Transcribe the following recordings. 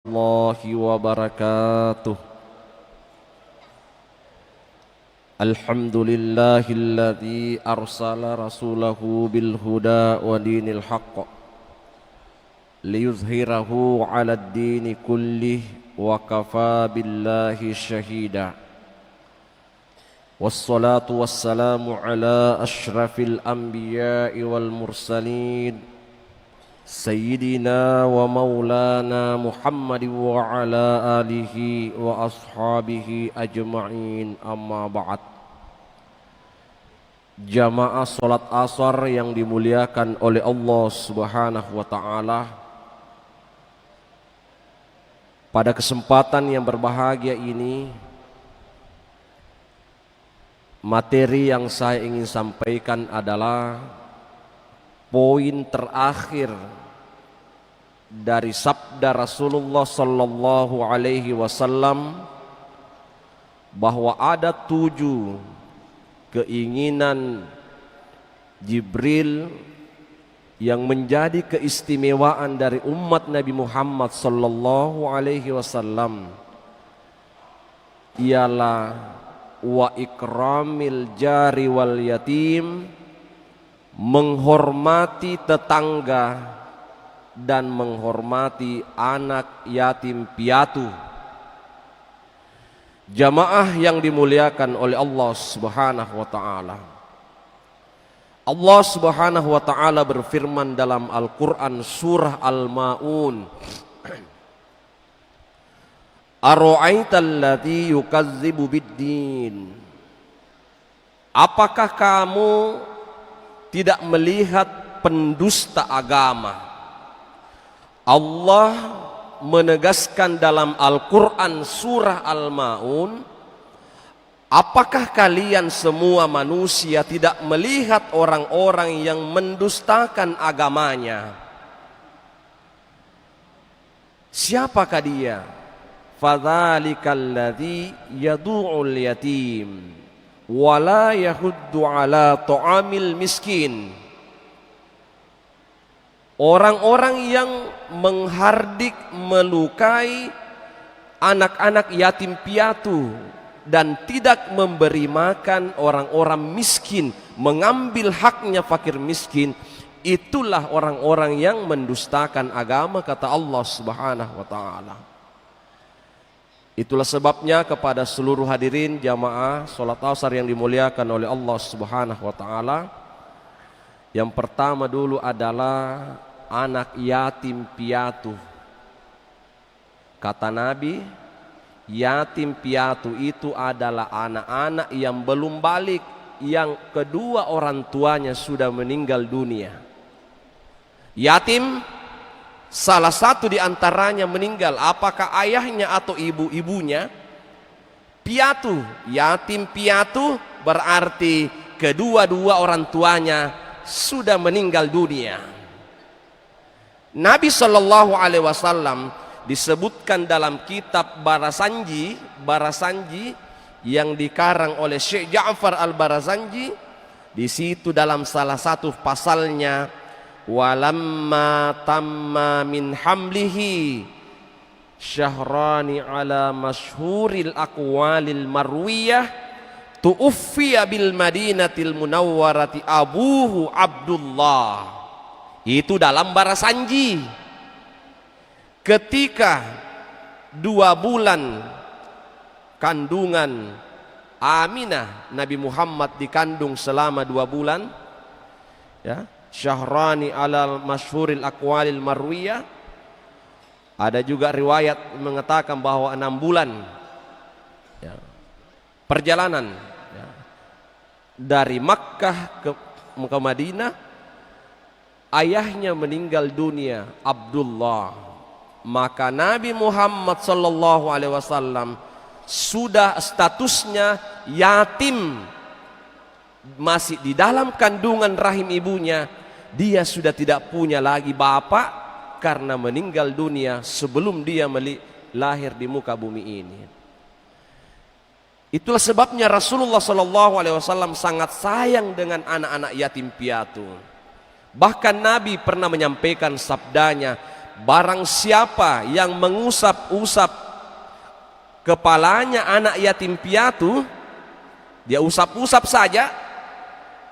Warahmatullahi wabarakatuh. Alhamdulillahilladzi arsala rasulahu bil huda wa dinil haqq liyuzhirahu 'alad dini kullih wa kafa billahi syahida. Wassalatu wassalamu ala asyrafil anbiya'i wal mursalin Sayyidina wa maulana Muhammad wa ala alihi wa ashabihi ajma'in, amma ba'd. Jamaah salat asar yang dimuliakan oleh Allah Subhanahu wa ta'ala, pada kesempatan yang berbahagia ini, materi yang saya ingin sampaikan adalah poin terakhir dari sabda Rasulullah sallallahu alaihi wasallam, bahwa ada 7 keinginan Jibril yang menjadi keistimewaan dari umat Nabi Muhammad sallallahu alaihi wasallam, ialah wa ikramil jari wal yatim, menghormati tetangga dan menghormati anak yatim piatu. Jamaah yang dimuliakan oleh Allah Subhanahu wa ta'ala, Allah Subhanahu wa ta'ala berfirman dalam Al-Quran surah Al-Ma'un, Ara'aital ladzi yukazzibu biddin, apakah kamu tidak melihat pendusta agama? Allah menegaskan dalam Al-Quran surah Al-Ma'un, apakah kalian semua manusia tidak melihat orang-orang yang mendustakan agamanya? Siapakah dia? Fadzalikal ladzi yadu'ul yatim wala yahuddu ala ta'amil miskin. Orang-orang yang menghardik, melukai anak-anak yatim piatu dan tidak memberi makan orang-orang miskin, mengambil haknya fakir miskin, itulah orang-orang yang mendustakan agama, kata Allah Subhanahu wa ta'ala. Itulah sebabnya kepada seluruh hadirin jamaah salat asar yang dimuliakan oleh Allah Subhanahu wa ta'ala, yang pertama dulu adalah anak yatim piatu. Kata Nabi, yatim piatu itu adalah anak-anak yang belum balik, yang kedua orang tuanya sudah meninggal dunia. Yatim, salah satu di antaranya meninggal, apakah ayahnya atau ibunya? Piatu, yatim piatu berarti kedua-dua orang tuanya sudah meninggal dunia. Nabi sallallahu alaihi wasallam disebutkan dalam kitab Barasanji yang dikarang oleh Syekh Ja'far Al-Barazanji. Di situ dalam salah satu pasalnya, walamma tamma min hamlihi syahrani ala masyhuril aqwalil marwiyah tuuffiya bil madinatil munawwarati abuhu Abdullah. Itu dalam Barasanji. Ketika 2 bulan kandungan Aminah, Nabi Muhammad dikandung selama 2 bulan, ya, syahrani alal masyhuril aqwalil marwiyah. Ada juga riwayat mengatakan bahwa 6 bulan, ya, perjalanan, ya, dari Makkah ke Madinah. Ayahnya meninggal dunia, Abdullah. Maka Nabi Muhammad sallallahu alaihi wasallam sudah statusnya yatim, masih di dalam kandungan rahim ibunya. Dia sudah tidak punya lagi bapak karena meninggal dunia sebelum dia lahir di muka bumi ini. Itulah sebabnya Rasulullah sallallahu alaihi wasallam sangat sayang dengan anak-anak yatim piatu. Bahkan Nabi pernah menyampaikan sabdanya, barang siapa yang mengusap-usap kepalanya anak yatim piatu, dia usap-usap saja,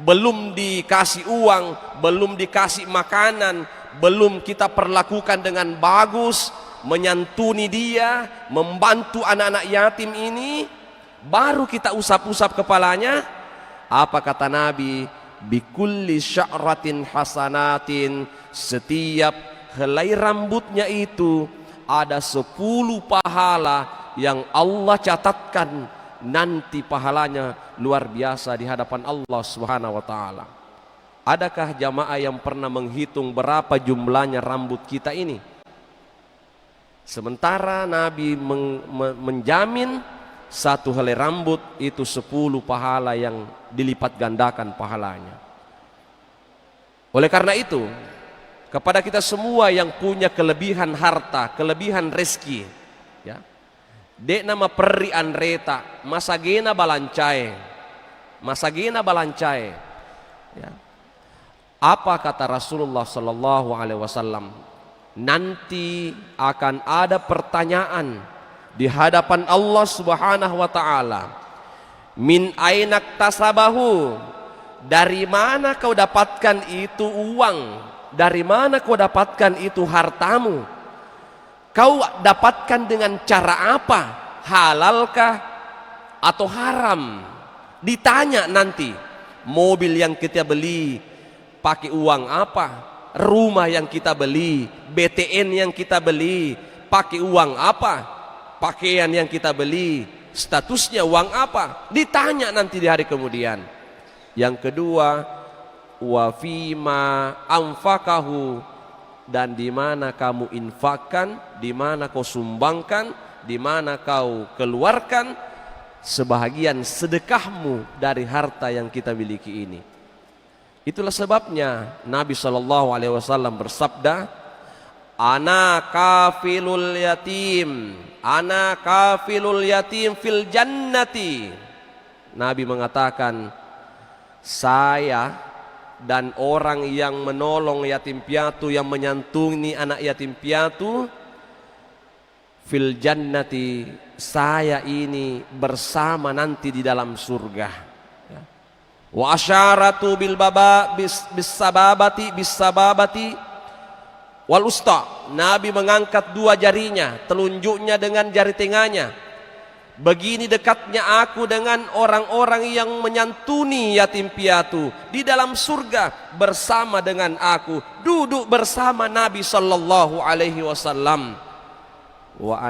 belum dikasih uang, belum dikasih makanan, belum kita perlakukan dengan bagus, menyantuni dia, membantu anak-anak yatim ini, baru kita usap-usap kepalanya. Apa kata Nabi? Bikulli sya'ratin hasanatin, setiap helai rambutnya itu ada 10 pahala yang Allah catatkan, nanti pahalanya luar biasa di hadapan Allah Subhanahu wa taala. Adakah jamaah yang pernah menghitung berapa jumlahnya rambut kita ini? Sementara Nabi menjamin satu helai rambut itu 10 pahala yang dilipat gandakan pahalanya. Oleh karena itu, kepada kita semua yang punya kelebihan harta, kelebihan rezeki, ya, dek nama perri anreta, masagena balancai, ya. Apa kata Rasulullah Sallallahu Alaihi Wasallam? Nanti akan ada pertanyaan di hadapan Allah Subhanahu wa taala. Min ainak tasabahu? Dari mana kau dapatkan itu uang? Dari mana kau dapatkan itu hartamu? Kau dapatkan dengan cara apa? Halalkah atau haram? Ditanya nanti. Mobil yang kita beli pakai uang apa? Rumah yang kita beli, BTN yang kita beli, pakai uang apa? Pakaian yang kita beli, statusnya uang apa? Ditanya nanti di hari kemudian. Yang kedua, wa fima anfaqahu, dan di mana kamu infakkan, di mana kau sumbangkan, di mana kau keluarkan sebahagian sedekahmu dari harta yang kita miliki ini. Itulah sebabnya Nabi Shallallahu Alaihi Wasallam bersabda, ana kafilul yatim fil jannati. Nabi mengatakan, saya dan orang yang menolong yatim piatu, yang menyantuni anak yatim piatu, fil jannati, saya ini bersama nanti di dalam surga. Wa asyaratu bil baba bis sababati wal usta. Nabi mengangkat 2 jarinya, telunjuknya dengan jari tengahnya. Begini dekatnya aku dengan orang-orang yang menyantuni yatim piatu di dalam surga bersama dengan aku, duduk bersama Nabi Sallallahu Alaihi Wasallam. Wa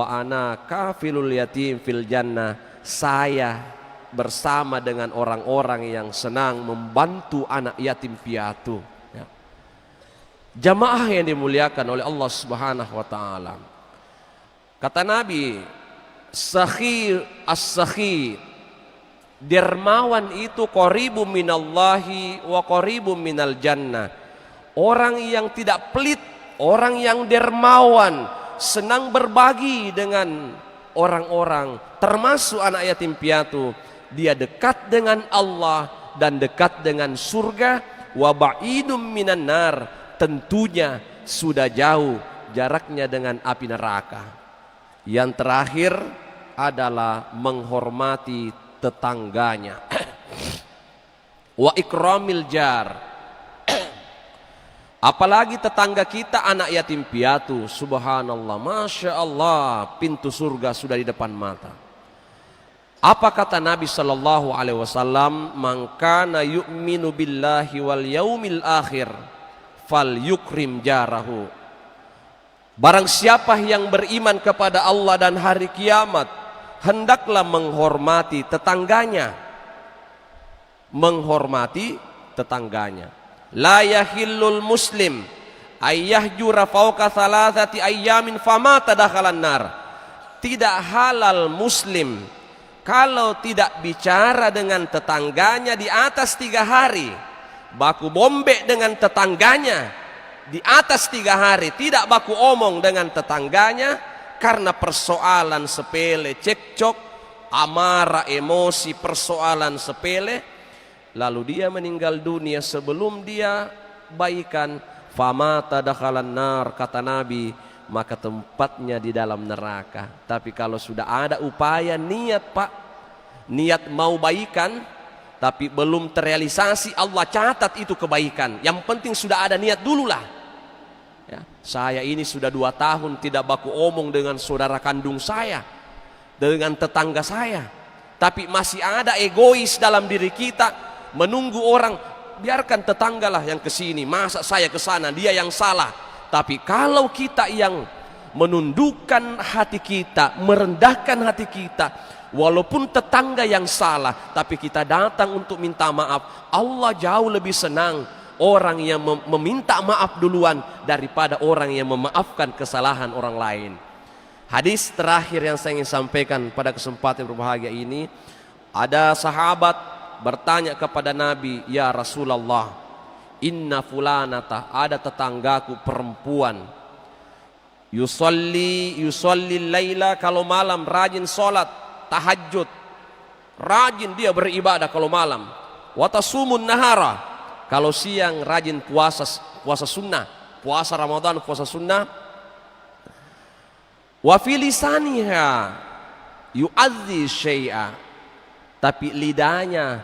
ana kafilul yatim fil jannah, saya bersama dengan orang-orang yang senang membantu anak yatim piatu, ya. Jamaah yang dimuliakan oleh Allah Subhanahu wa taala. Kata Nabi, as-sakhi, dermawan itu qaribu minallahi wa qaribu minal jannah. Orang yang tidak pelit, orang yang dermawan, senang berbagi dengan orang-orang, termasuk anak yatim piatu, dia dekat dengan Allah dan dekat dengan surga. Wa ba'idum minan nar, tentunya sudah jauh jaraknya dengan api neraka. Yang terakhir adalah menghormati tetangganya. Wa ikramil jar, apalagi tetangga kita anak yatim piatu, subhanallah, masya Allah, pintu surga sudah di depan mata. Apa kata Nabi Sallallahu Alaihi Wasallam? Man kana yu'minu billahi wal yaumil akhir fal yukrim jarahu. Barang siapa yang beriman kepada Allah dan hari kiamat, hendaklah menghormati tetangganya. Menghormati tetangganya. La yahillul muslim ayyahjura fawqa thalathati ayyamin fama tadakhalan nar. Tidak halal muslim kalau tidak bicara dengan tetangganya di atas 3 hari, baku bombek dengan tetangganya di atas 3 hari, tidak baku omong dengan tetangganya karena persoalan sepele, cekcok, amarah, emosi, persoalan sepele, lalu dia meninggal dunia sebelum dia baikan, famata dakhalan nar, kata Nabi, maka tempatnya di dalam neraka. Tapi kalau sudah ada upaya niat Pak, niat mau baikan tapi belum terrealisasi, Allah catat itu kebaikan. Yang penting sudah ada niat dululah. Ya, saya ini sudah 2 tahun tidak baku omong dengan saudara kandung saya, dengan tetangga saya, tapi masih ada egois dalam diri kita, menunggu orang, biarkan tetanggalah yang kesini, masa saya ke sana, dia yang salah. Tapi kalau kita yang menundukkan hati kita, merendahkan hati kita, walaupun tetangga yang salah, tapi kita datang untuk minta maaf, Allah jauh lebih senang orang yang meminta maaf duluan daripada orang yang memaafkan kesalahan orang lain. Hadis terakhir yang saya ingin sampaikan pada kesempatan berbahagia ini, ada sahabat bertanya kepada Nabi, ya Rasulullah, inna fulanata, ada tetanggaku perempuan, yusolli laila, kalau malam rajin sholat tahajud, rajin dia beribadah kalau malam, watasumun nahara, kalau siang rajin puasa sunnah, puasa Ramadan, puasa sunnah, wa fi lisaniha yu'adzi syai'a, tapi lidahnya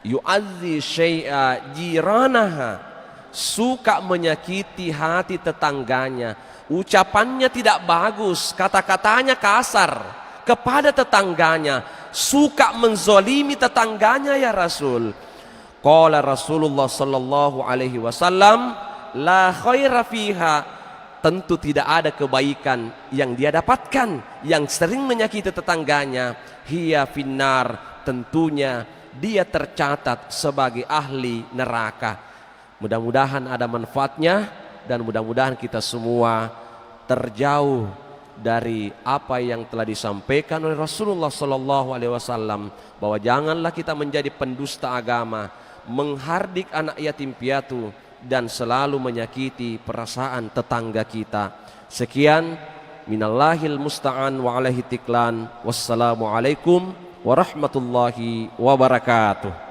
yu'adzi syai'a jiranaha, suka menyakiti hati tetangganya, ucapannya tidak bagus, kata-katanya kasar kepada tetangganya, suka menzolimi tetangganya ya Rasul. Qala Rasulullah sallallahu alaihi wasallam, la khaira fiha, tentu tidak ada kebaikan yang dia dapatkan yang sering menyakiti tetangganya, hiya finnar, tentunya dia tercatat sebagai ahli neraka. Mudah-mudahan ada manfaatnya dan mudah-mudahan kita semua terjauh dari apa yang telah disampaikan oleh Rasulullah sallallahu alaihi wasallam, bahwa janganlah kita menjadi pendusta agama, menghardik anak yatim piatu dan selalu menyakiti perasaan tetangga kita. Sekian, minallahil musta'an wa alaihi tiklan. Wassalamualaikum warahmatullahi wabarakatuh.